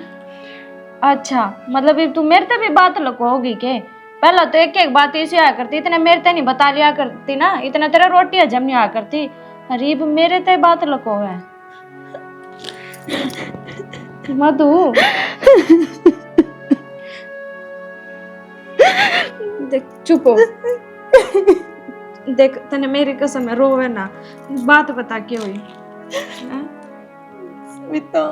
अच्छा मतलब ये तू मेरे से भी बात लुकोगी के? पहला तो एक एक बात ऐसी आया करती, इतना मेरे से नहीं बता लिया करती ना, इतना तेरा रोटी हजम नहीं आया करती। अरे मेरे से बात लुको है। मधु देख चुप हो। देख तने मेरी कसम है, रोवे ना, बात बता के हुई। स्मिता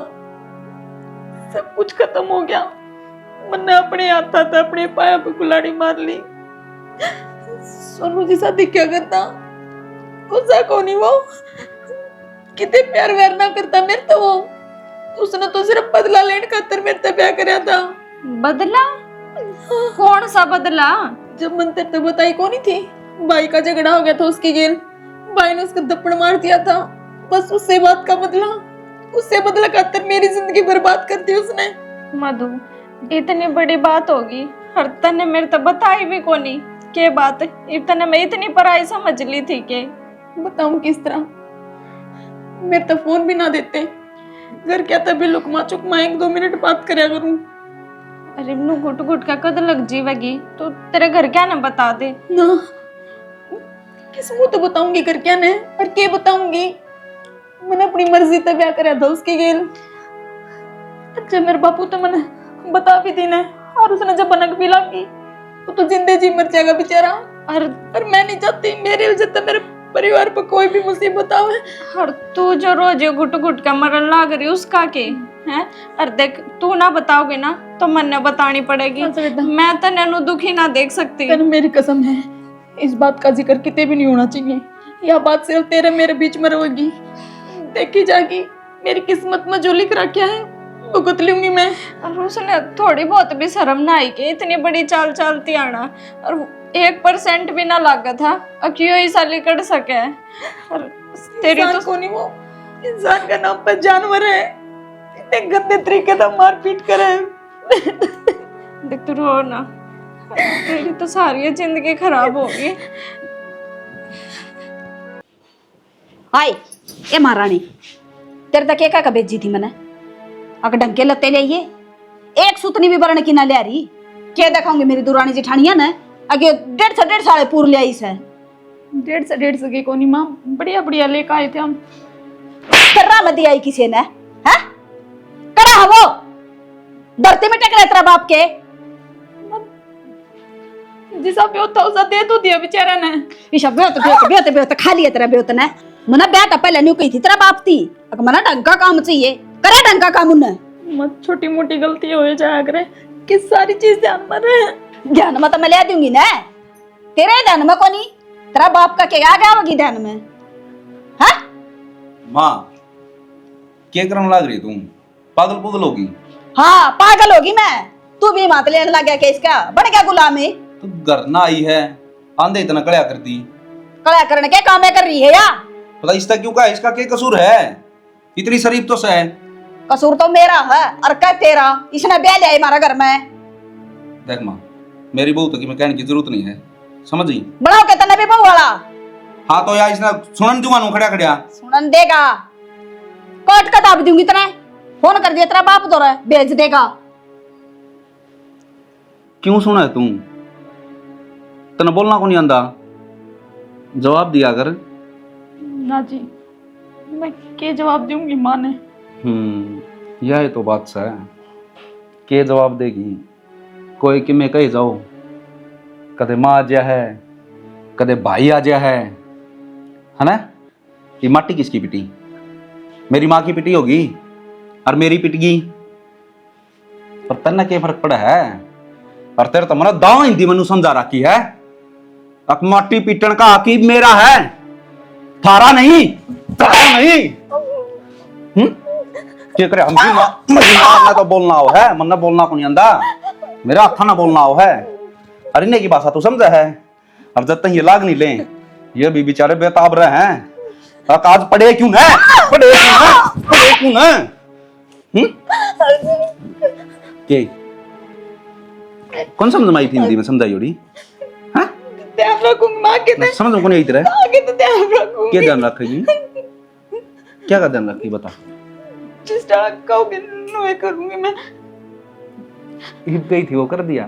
सब कुछ खत्म हो गया। मैंने अपने आता था अपने पाया पे कुल्हाड़ी मार ली। सोनू जी शादी क्या करता, गुस्सा को नहीं वो कितने प्यार व्यार ना करता मेरे तो वो। उसने तो सिर्फ बदला लेने खातर मेरे से प्यार कराया था। बदला? कौन सा बदला? जब मन तेरे तो बताई कौन थी, भाई का झगड़ा हो गया था उसकी गेल, भाई ने उसको थप्पड़ मार दिया था। बस उससे बात का बदला, उससे बदला खातर मेरी जिंदगी बर्बाद कर दी उसने। मधु इतनी बड़ी बात होगी और तने मेरे तो बताई भी कोनी के बात। इतने मैं इतनी पराई समझ ली थी के बताऊं किस तरह। मेरे तो फोन भी ना देते, घर क्या तभी लुकमा चुकमा 1-2 मिनट बात करया करूं। अरे नू घुट घुट का कद लग जीवेगी तो तेरे घर क्या ना बता दे ना। किस मुंह तो बताऊंगी घर क्या ने, और क्या बताऊंगी। मैंने अपनी मर्जी से ब्याह करया था उसकी गेल। अच्छा मेरे बापू तो मैंने बता भी दी ने, और उसने जब बनक भी लागी वो तो जिंदे जी मर जाएगा बेचारा। और मैं नहीं चाहती मेरी वजह से मेरे परिवार पर कोई भी मुसीबत आवे। और तू जो रोज घुट घुट का मरन लाग रही उसका के हैं? और देख तू ना बताओगे ना तो मन ने बतानी पड़ेगी। मैं तो नैनु दुखी ना देख सकती। मेरी कसम है इस बात का जिक्र कितने भी नहीं होना चाहिए। यह बात सिर्फ तेरे मेरे बीच में रहेगी। देखी जाएगी मेरी किस्मत में जो लिख रखा है भुगत लूंगी मैं। और उसने थोड़ी बहुत भी शर्म ना आई कि इतनी बड़ी चाल चलती आना, और 1% भी ना लागा था और क्यों ऐसा लिकड़ सके। और तेरी तो को नहीं, वो इंसान का नाम पर जानवर है, इतने गंदे तरीके से मारपीट करे। देख तू रो ना, तेरी तो सारी जिंदगी खराब होगी। हाय ए महारानी, तेरे तक एक का बेजी थी मैंने। अगर ढंग के लत्ते ले, एक सुतनी भी बरन की ना ले रही। क्या दिखाऊंगी मेरी दुरानी जेठानिया ने आगे 1.5 साल पूर ले आई से। 1.5 की कोनी माँ, बढ़िया बढ़िया लेकर आए थे हम। कर्रा मत आई किसी ने, है करा है वो धरती में टेक रहा तेरा बाप के। जिसा ब्योत था उसा दे तो दिया बेचारा ने। ईशा ब्योत खा लिया तेरा ब्योत ने। मना ब्याह तो पहले नहीं कही थी तेरा बाप थी। अगर मना ढंग का काम चाहिए करे, ढंग का काम उन्हें मत छोटी मोटी गलती हो जाया करे कि सारी चीज ध्यान में रहे। ध्यान में तो मैं ले दूंगी ना, तेरे ध्यान में कोनी, तेरा बाप का क्या आ गया होगी ध्यान में। हाँ माँ क्या करने लग रही तुम? पागल पुगल होगी? हाँ पागल होगी मैं। तू भी मात लेने लग गया क्या? इसका बन गया गुलामी। तू घर ना आई है, आंधे इतना कड़या करती। कड़ा करने के काम कर रही है या? पता इसका क्यों का, इसका क्या कसूर है? इतनी शरीफ तो है। कसूर तो मेरा है और क्या तेरा? इसने ब्याह लिया हमारा घर में। देख माँ, मेरी बहू तो की मैं कहने की जरूरत नहीं है, समझी? बढ़ाओ के तना भी बहू वाला। हाँ तो यार इसने सुनन जुआनू खड़ा खड़ा सुनन देगा, कोर्ट का दाब दूंगी तेरे। फोन कर दिया तेरा बाप तो रहा भेज देगा। क्यों सुना है तुम? तना बोलना को नहीं आंदा, जवाब दिया कर। ना जी, मैं क्या जवाब दूंगी माँ ने? यह तो बात है, के जवाब देगी? कोई कि मैं कही जाओ, कदे माँ आ जा है, कदे भाई आ जा है ना? ये माटी किसकी पिटी? मेरी माँ की पिटी होगी और मेरी पिटगी, पर तेना क्या फर्क पड़ा है? और तेरे तो मना दाव हिंदी मनु समझा रखी है। अब माटी पीटन का हक मेरा है, थारा नहीं, थारा नहीं। क्या करे हम ना तो बोलना हो है, मन ना बोलना को नहीं आंदा, मेरा हाथा ना बोलना हो है। अरे की भाषा तू समझा है? अब जब तक ये लाग नहीं ले, ये भी बेचारे बेताब रहे हैं आज पढ़े क्यों ना? पढ़े क्यों ना? पढ़े क्यों ना? के कौन समझ में आई थी हिंदी में? समझाई होड़ी? हाँ? ध्यान रखूंगी माँ के तो समझ में कौन आई तेरा? आगे तो ध्यान रखूंगी। क्या ध्यान रखेगी? क्या का ध्यान रखी बता? जिस तरह कहोगे नुए करूंगी मैं। हिट गई थी वो कर दिया।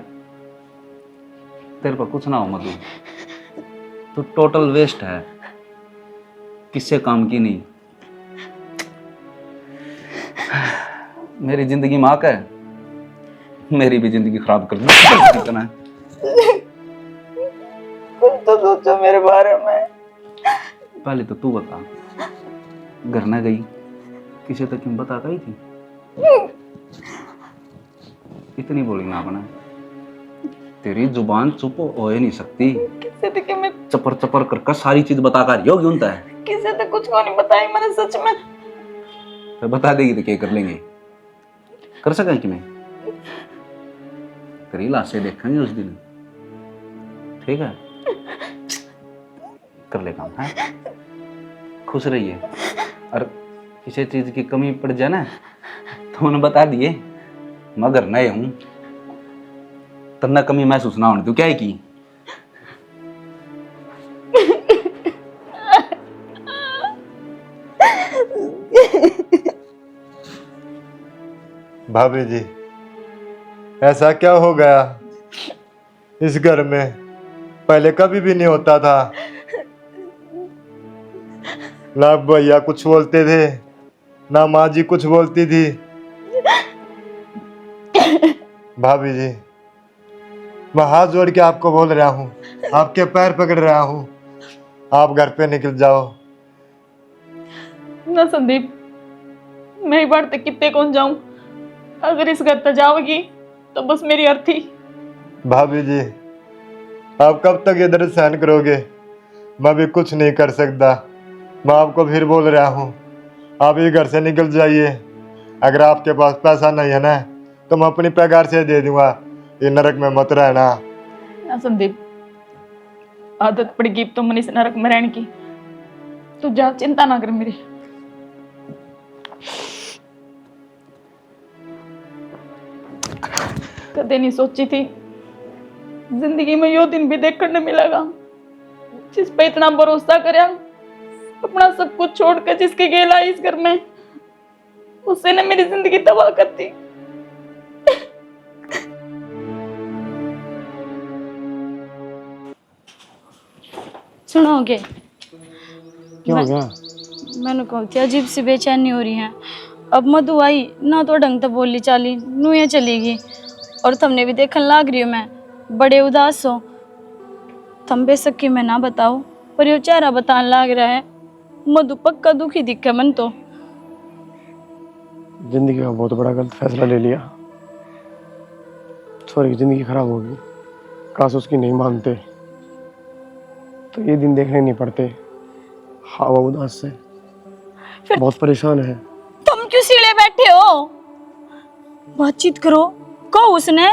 तेरे पर कुछ ना हो मधु, तू टोटल वेस्ट है, किससे काम की नहीं। मेरी जिंदगी माँ का है, मेरी भी जिंदगी खराब कर दी। कुछ तो सोचो मेरे बारे में। पहले तो तू बता, घर ना गई किसी तक क्यों बता गई थी? इतनी बोली ना बना, तेरी जुबान चुप हो ही नहीं सकती। किसे तो कि मैं चपर चपर कर सारी चीज बता कर योग्य होता है। किसे तो कुछ को नहीं बताई मैंने सच में। तो बता देगी तो क्या कर लेंगे? कर सकें कि मैं तेरी लाशें देखेंगे उस दिन, ठीक है? कर ले काम है, खुश रहिए। और किसी चीज की कमी पड़ जाए ना तो उन्हें बता दिए, मगर नए हूं तन्ना कमी महसूस ना होने। तू क्या है की भाभी जी, ऐसा क्या हो गया इस घर में? पहले कभी भी नहीं होता था। ना भैया कुछ बोलते थे, ना माँ जी कुछ बोलती थी। भाभी जी, मैं हाथ जोड़ के आपको बोल रहा हूँ, आपके पैर पकड़ रहा हूँ, आप घर पे निकल जाओ। ना संदीप, मैं ही बार तक कितने कौन जाऊं? अगर इस घर तक जाओगी तो बस मेरी अर्थी। भाभी जी, आप कब तक इधर सहन करोगे? मैं भी कुछ नहीं कर सकता। मैं आपको फिर बोल रहा हूँ, आप ये घर से निकल जाइए। अगर आपके पास पैसा नहीं है ना तो मैं अपनी पगार से दे दूंगा। ये नरक में मत रहना। ना संदीप, आदत पड़ेगी तो मनीष नरक में रहने की। तू जा, चिंता ना कर मेरी। कदे नहीं सोची थी जिंदगी में यो दिन भी देखने मिलेगा जिस पे इतना भरोसा करया, अपना सब कुछ छोड़कर जिसके गेला इस घर में, उससे ने मेरी जिंदगी तबाह कर दी। सुनोगे? क्या हो गया? मैंने कहा थी अजीब सी बेचैनी हो रही है। अब मधु आई ना तो ढंग से बोली चाली नुए चली गई, और तुमने भी देखने लाग रही हो मैं बड़े उदास हो। तुम बेशक की मैं ना बताओ पर यो चेहरा बताने लाग रहा है। मधु पक्का दुखी दिखे मन तो। जिंदगी का बहुत बड़ा गलत फैसला ले लिया। छोरी की जिंदगी खराब होगी। काश उसकी नहीं मानते तो ये दिन देखने नहीं पड़ते। हवा उदास से बहुत परेशान है। तुम क्यों सीढ़े बैठे हो? बातचीत करो। कहो उसने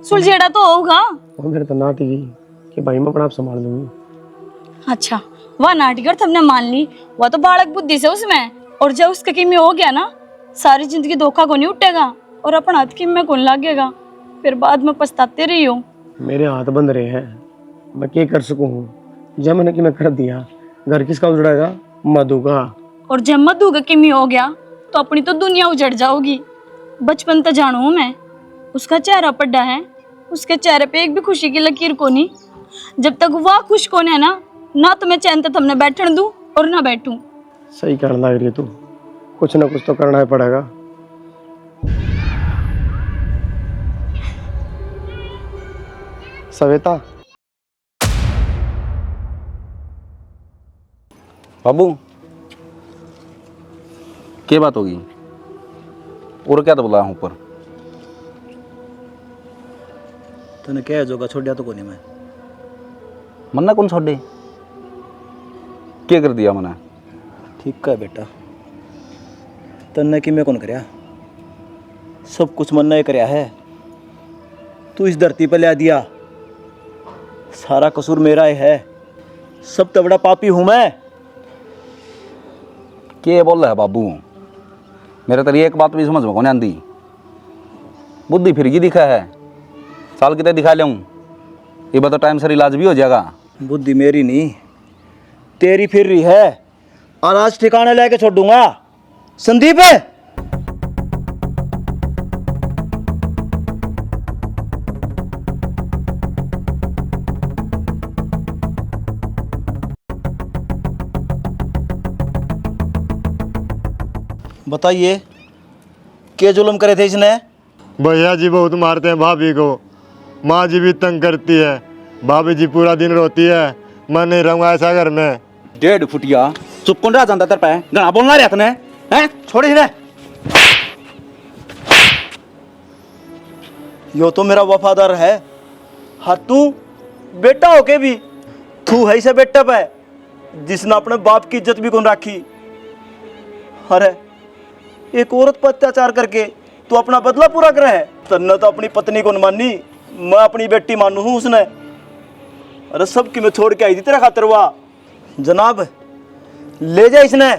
सुलझेड़ा तो होगा। वो मेरे तो नाटी गई कि भाई मैं अपना आप संभाल लूंगी। अच्छा, वह नाटकर तुमने मान ली, वह तो बालक बुद्धि से उसमें। और जब उसका किमी हो गया ना, सारी जिंदगी धोखा को नहीं उठेगा और अपना हाथ किम में कौन लागेगा, फिर बाद में पछताते रही हो। मेरे हाथ बंद रहे हैं, मैं क्या कर सकूं? जब मैंने कि मैं कर दिया, घर किसका उजड़ेगा? मधु का। और जब मधु का किमी हो गया तो अपनी तो दुनिया उजड़ जाओगी। बचपन तो जानू हूं मैं, उसका चेहरा पड्डा है, उसके चेहरे पे एक भी खुशी की लकीर को नहीं। जब तक वह खुश कौन है ना तो मैं चैन तक तुमने बैठन दूं और ना बैठूं। सही कहने लग रही है तू, कुछ ना कुछ तो करना ही पड़ेगा। सविता, बाबू क्या बात होगी? और क्या तो बुलाया हूँ ऊपर? तूने क्या है जोगा छोड़ दिया तो कोनी मैं मन्ना कौन छोड़े? क्या कर दिया मना? ठीक है बेटा, तन्ने कि मैं कौन करया? सब कुछ मन्ना ही करया है। तू इस धरती पर ले दिया, सारा कसूर मेरा ही है। सब तो बड़ा पापी हूं मैं। के बोल रहा है बाबू? मेरे तेरी एक बात भी समझ में कौन आंदी। बुद्धि फिर की दिखा है, साल कितने दिखा लूँ, ये बता टाइम से इलाज भी हो जाएगा। बुद्धि मेरी नहीं तेरी फिर रही है, और आज ठिकाने लेके छोड़ दूंगा। संदीप है बताइए क्या जुल्म करे थे इसने? भैया जी बहुत मारते हैं भाभी को, माँ जी भी तंग करती है, भाभी जी पूरा दिन रोती है, मैं नहीं रहूंगा ऐसा घर में। 1.5 फुटिया चुप कौन रहा जानता तेरे पे, घना बोलना रहा तने हैं? छोड़ इन्हें। यो तो मेरा वफादार है, हाँ तू बेटा होके भी तू है इसे बेटा पे जिसने अपने बाप की इज्जत भी कौन राखी। अरे एक औरत पर अत्याचार करके तू अपना बदला पूरा करे है। तन्ने तो अपनी पत्नी को न मानी, मैं अपनी बेटी मानू हूँ उसने। अरे सब की मैं छोड़ के आई थी तेरा खातिर। वाह जनाब ले जा इसने,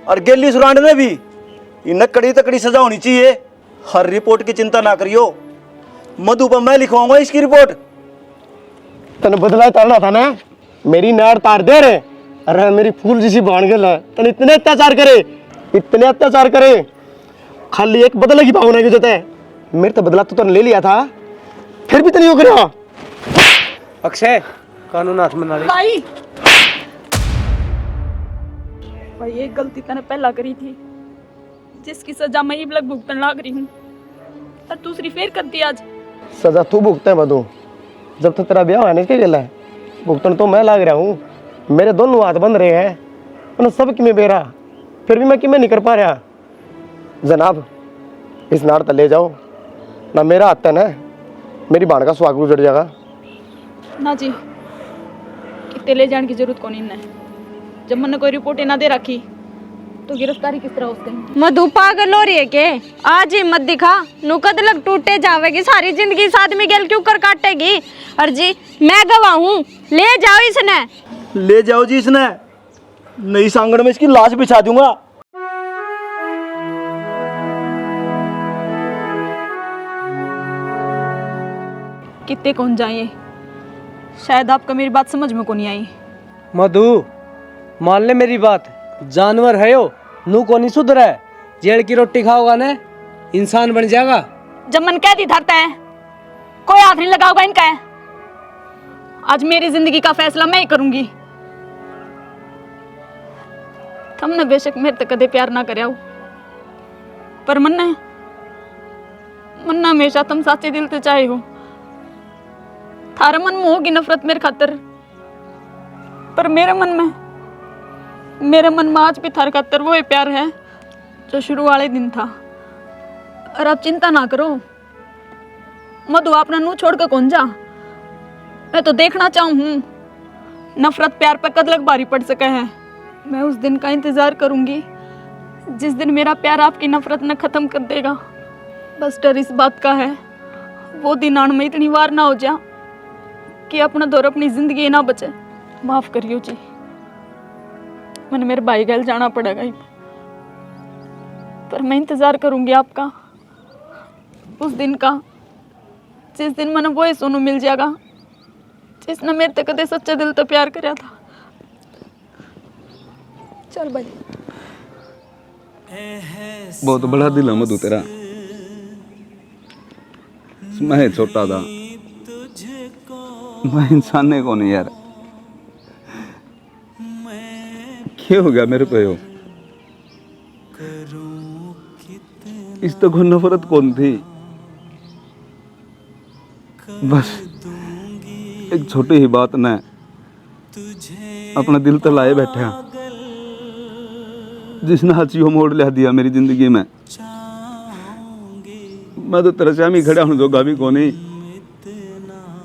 और गेली सुरांड ने भी इन्हें कड़ी तकड़ी सजा होनी चाहिए। हर रिपोर्ट की चिंता ना करियो, मधु पर मैं लिखवाऊंगा इसकी रिपोर्ट। तने बदला तारना था ना, मेरी नाड़ तार दे रे। अरे मेरी फूल जैसी बाण गल है, तने इतने अत्याचार करे, खाली एक बदले की भावना की जरूरत है। मेरे तो बदला तो तने ले लिया था, फिर भी तने हो गया। अक्षय कानून हाथ में ना ले। भाई भाई एक गलती तने पहला करी थी, जिसकी सजा मैं अब लग भुगतने लग रही हूँ, और दूसरी फिर कर दी आज। सजा तू भुगते है मधु, जब तक तेरा ब्याह है ना इसके गला है, भुगतन तो मैं लाग रहा हूँ। मेरे दोनों हाथ बंद रहे हैं, उन्हें सब कि मैं बेरा, फिर भी मैं कि मैं नहीं कर पा रहा। जनाब इस नार तक ले जाओ ना, मेरा हाथ है ना, मेरी बाण का स्वाग उजड़ जाएगा। ना जी, कितने ले जाने की जरूरत कौन इन्हें, जब मैंने कोई रिपोर्ट ना दे रखी तो गिरफ्तारी किस तरह उसके। मधु पागल हो रही है के? आज ही मत दिखा, नुकद लग टूटे जावेगी, सारी जिंदगी इस आदमी गेल क्यों कर काटेगी। और जी मैं गवाह हूँ, ले जाओ इसने। ले जाओ जी इसने, नई सांगड़ में इसकी लाश बिछा दूंगा। कितने कौन जाइए, शायद आपका मेरी बात समझ में को नहीं आई। मधु मान ले मेरी बात, जानवर है यो, नू को नहीं सुधरा है। जेल की रोटी खाओगा ना इंसान बन जाएगा। जब मन कैदी धरता है कोई हाथ नहीं लगाओगा इनका है। आज मेरी जिंदगी का फैसला मैं ही करूंगी। तुमने बेशक मेरे तक कदे प्यार ना करया हो, पर मन्ना हमेशा तुम साचे दिल से चाहे हो। थारे मन में होगी नफरत मेरे खातिर, पर मेरे मन में आज भी थारे खातिर वो प्यार है जो शुरू वाले दिन था। और आप चिंता ना करो मधु, अपना नू छोड़ कर कौन जा। मैं तो देखना चाहूँ हूँ नफरत प्यार पर कद लग भारी पड़ सका है। मैं उस दिन का इंतजार करूंगी जिस दिन मेरा प्यार आपकी नफरत न खत्म कर देगा। बस डर इस बात का है वो दिन आने में इतनी बार ना हो जा कि अपना दौर अपनी जिंदगी ना बचे। माफ करियो जी, मैंने मेरे भाई गल जाना पड़ेगा ही, पर मैं इंतजार करूंगी आपका उस दिन का जिस दिन मैंने वो ही सोनू मिल जाएगा जिसने मेरे तक कदे सच्चे दिल तो प्यार कराया था। चल भाई। बहुत बड़ा दिल है मधु तेरा, मैं छोटा था, मैं इंसान ने कौन है यार, क्या हो गया मेरे पे हो? इस तो कोई नफरत कौन थी, बस एक छोटी ही बात ने अपना दिल तो लाए बैठे हैं, जिसने हाचियों मोड़ लिया दिया मेरी जिंदगी में। मैं तो तेरे से हम ही खड़ा हूँ जोगा भी को नहीं।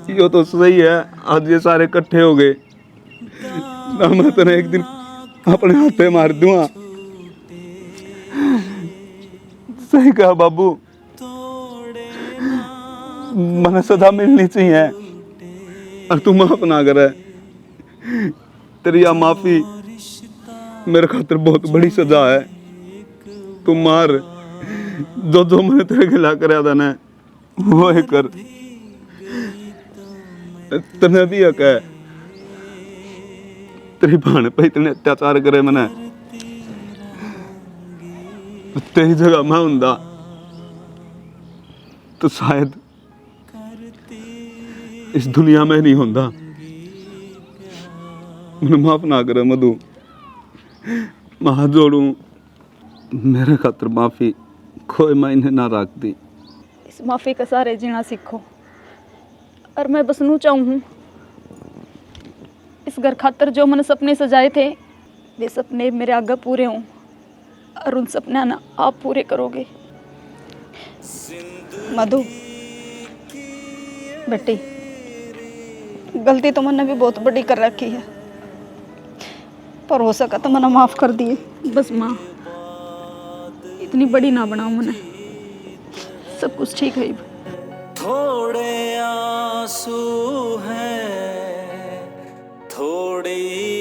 यो तो सही है आज ये सारे इकट्ठे हो गए ना, मैं तेरे एक दिन अपने हाथ पे मार दूंगा। सही कहा बाबू, मने सदा मिलनी चाहिए और तू माफ ना करे। तेरी या माफी मेरे खातिर बहुत बड़ी सजा है। तू मार, जो जो मैंने तेरे खिला कर था ना वो ही कर। तने भी हक है, तेरी भाण पे इतने अत्याचार करे मैंने, तेरी जगह मैं हुंदा तो शायद इस दुनिया में नहीं होता। मैंने माफ ना करे मधु, मैं हाथ जोड़ू, मेरे खातर माफी कोई मायने ना रखती। इस माफ़ी के सारे जीना सीखो और मैं बस नू चाहूँ इस घर खातर जो मैंने सपने सजाए थे वे सपने मेरे आगे पूरे हों और उन सपना ना आप पूरे करोगे। मधु बेटी, गलती तो मैंने भी बहुत बड़ी कर रखी है, पर हो सका तो मैंने माफ़ कर दिए। बस माँ इतनी बड़ी ना बनाओ, मैंने सब कुछ ठीक है। थोड़े आंसू हैं, थोड़ी